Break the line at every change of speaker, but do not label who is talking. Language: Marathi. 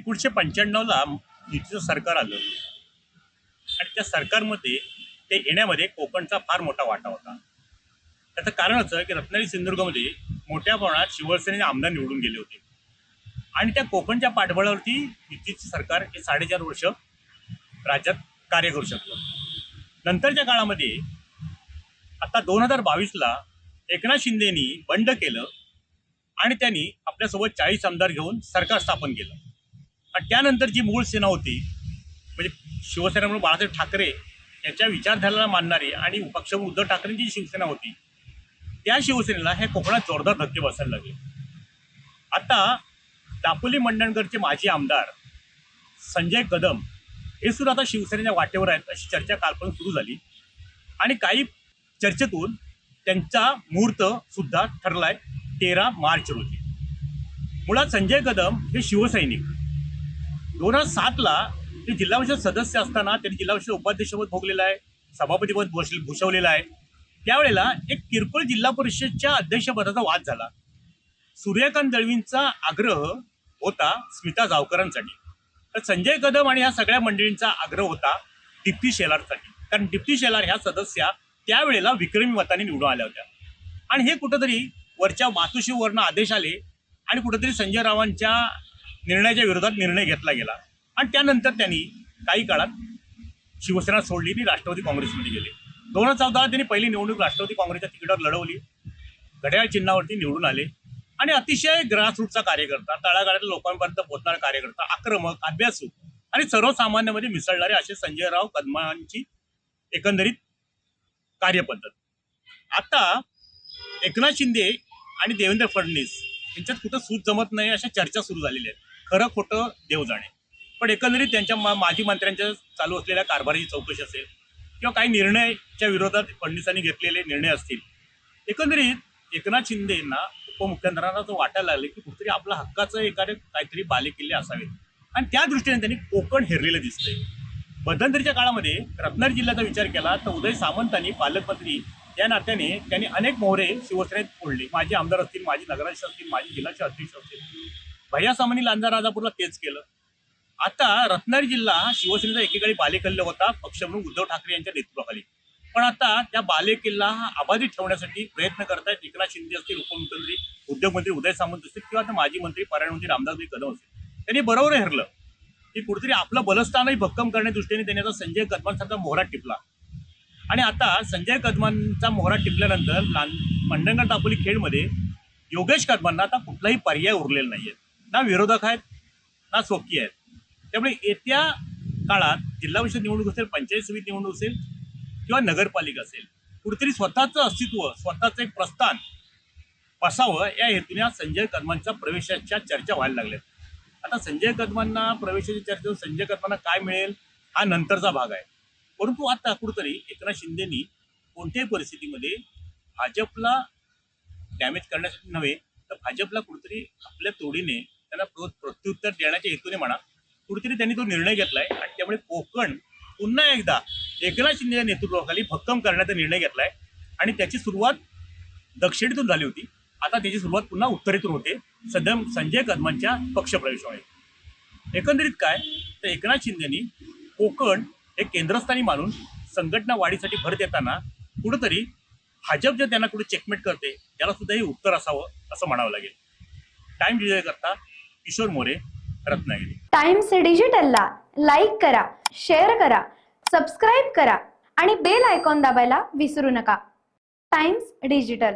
1995ला युतीचं सरकार आलं आणि त्या सरकारमध्ये ते येण्यामध्ये कोकणचा फार मोठा वाटा होता. त्याचं कारण असं की रत्नागिरी सिंधुदुर्गमध्ये मोठ्या प्रमाणात शिवसेनेचे आमदार निवडून गेले होते आणि त्या कोकणच्या पाठबळावरती युतीचे सरकार हे 4.5 वर्ष राज्यात कार्य करू शकलं. नंतरच्या काळामध्ये आता 2022ला एकनाथ शिंदेनी बंड केलं आणि त्यांनी आपल्यासोबत 40 आमदार घेऊन सरकार स्थापन केलं आणि त्यानंतर जी मूळ सेना होती म्हणजे शिवसेना म्हणून बाळासाहेब ठाकरे यांच्या विचारधारेला मानणारी आणि पक्ष उद्धव ठाकरेंची शिवसेना होती, त्या शिवसेनेला हे कोकणात जोरदार धक्के बसायला लागले. आता दापोली मंडणगडचे माजी आमदार संजय कदम हे सुद्धा आता शिवसेनेच्या वाटेवर आहेत अशी चर्चा कालपासून सुरू झाली आणि काही चर्चेतून त्यांचा मुहूर्त सुद्धा ठरलाय 13 मार्च रोजी. मुळात संजय कदम हे शिवसैनिक 2007ला ते जिल्हा परिषद सदस्य असताना त्यांनी जिल्हा परिषद उपाध्यक्षपद भोगलेलं आहे, सभापतीपद भूषवलेलं आहे. त्यावेळेला एक किरकोळ जिल्हा परिषदच्या अध्यक्षपदाचा वाद झाला. सूर्यकांत दळवींचा आग्रह होता स्मिता जावकरांसाठी, तर संजय कदम आणि ह्या सगळ्या मंडळींचा आग्रह होता दीप्ती शेलारसाठी, कारण दीप्ती शेलार ह्या सदस्या त्यावेळेला विक्रमी मताने निवडून आल्या होत्या आणि हे कुठंतरी वरच्या मातोश्रीवरनं आदेश आले आणि कुठंतरी संजय रावांच्या निर्णयाच्या विरोधात निर्णय घेतला गेला आणि त्यानंतर त्यांनी काही काळात शिवसेना सोडली आणि राष्ट्रवादी काँग्रेसमध्ये गेले. 2014 त्यांनी पहिली निवडणूक राष्ट्रवादी काँग्रेसच्या तिकीटावर लढवली, घड्याळ चिन्हावरती निवडून आले आणि अतिशय ग्रासरूटचा कार्यकर्ता, तळागाळातल्या लोकांपर्यंत पोहोचणारा कार्यकर्ता, आक्रमक, अभ्यासू आणि सर्वसामान्यामध्ये मिसळणारे असे संजयराव कदमांची एकंदरीत कार्यपद्धत. आता एकनाथ शिंदे आणि देवेंद्र फडणवीस यांच्यात कुठं सूत जमत नाही अशा चर्चा सुरू झालेल्या आहेत. खरं खोटं देव जाणे, पण एकंदरीत त्यांच्या माजी मंत्र्यांच्या चालू असलेल्या कारभाराची चौकशी असेल किंवा काही निर्णयाच्या विरोधात फडणवीसांनी घेतलेले निर्णय असतील, एकंदरीत एकनाथ शिंदेंना उपमुख्यमंत्र्यांना तो वाटायला लागले की कुठेतरी आपला हक्काचं एखादे काहीतरी बालेकिल्ले असावेत आणि त्या दृष्टीने त्यांनी कोकण हेरलेलं दिसतंय. मध्यंतरीच्या काळामध्ये रत्नागिरी जिल्ह्याचा विचार केला तर उदय सामंतांनी पालकमंत्री या नात्याने त्यांनी अनेक मोहरे शिवसेनेत फोडले. माजी आमदार असतील, माजी नगराध्यक्ष असतील, माजी जिल्ह्याचे अध्यक्ष असतील. भैया सामंतांनी लांजा राजापूरला तेच केलं. आता रत्नागिरी जिल्हा हा शिवसेनेचा एकेकाळी बालेकिल्ला होता पक्ष म्हणून उद्धव ठाकरे यांच्या नेतृत्वाखाली, पण आता त्या बालेकिल्ला हा अबाधित ठेवण्यासाठी प्रयत्न करतायत एकनाथ शिंदे असतील, उपमुख्यमंत्री उद्योगमंत्री उदय सामंत असतील किंवा आता माजी मंत्री पर्यावरण मंत्री रामदासभाई कदम असतील. त्यांनी बरोबर हरलं की कुठेतरी आपलं बलस्थानही भक्कम करण्याच्या दृष्टीने त्यांनी आता संजय कदमांसारखा मोहरा टिपला आणि आता संजय कदमांचा मोहरा टिपल्यानंतर मंडणगड दापोली खेडमध्ये योगेश कदमांना आता कुठलाही पर्याय उरलेला नाहीये. ना विरोधक आहेत ना स्वकीय आहेत. त्यामुळे येत्या काळात जिल्हा परिषद निवडणूक असेल, पंचायत समिती निवडणूक असेल किंवा नगरपालिका असेल, कुठेतरी स्वतःचं अस्तित्व, स्वतःचं एक प्रस्थान बसावं या हेतूने संजय कदमांच्या प्रवेशाच्या चर्चा व्हायला लागल्यात. आता संजय कदमांना प्रवेशाच्या चर्चेतून संजय कदमांना काय मिळेल हा नंतरचा भाग आहे, परंतु आता कुठेतरी एकनाथ शिंदेनी कोणत्याही परिस्थितीमध्ये भाजपला डॅमेज करण्यासाठी नव्हे तर भाजपला कुठेतरी आपल्या तोडीने त्यांना प्रत्युत्तर देण्याच्या हेतूने म्हणा कुठेतरी त्यांनी तो निर्णय घेतलाय आणि त्यामुळे कोकण पुन्हा एकदा एकनाथ शिंदेच्या नेतृत्वाखाली भक्कम करण्याचा निर्णय घेतलाय आणि त्याची सुरुवात दक्षिणेतून झाली होती. आता त्याची सुरुवात पुन्हा उत्तरेतून होते सध्या संजय कदमांच्या पक्षप्रवेशामुळे. एकंदरीत काय तर एकनाथ शिंदेनी कोकण हे केंद्रस्थानी मानून संघटना वाढीसाठी भर देताना कुठंतरी भाजप जे त्यांना कुठे चेकमेट करते त्याला सुद्धा हे उत्तर असावं असं म्हणावं लागेल. टाइम डिजिटल करता किशोर मोरे, रत्नागिरी.
टाइम्स डिजिटलला लाईक करा, शेअर करा, सबस्क्राईब करा आणि बेल आयकॉन दाबायला विसरू नका. Times digital.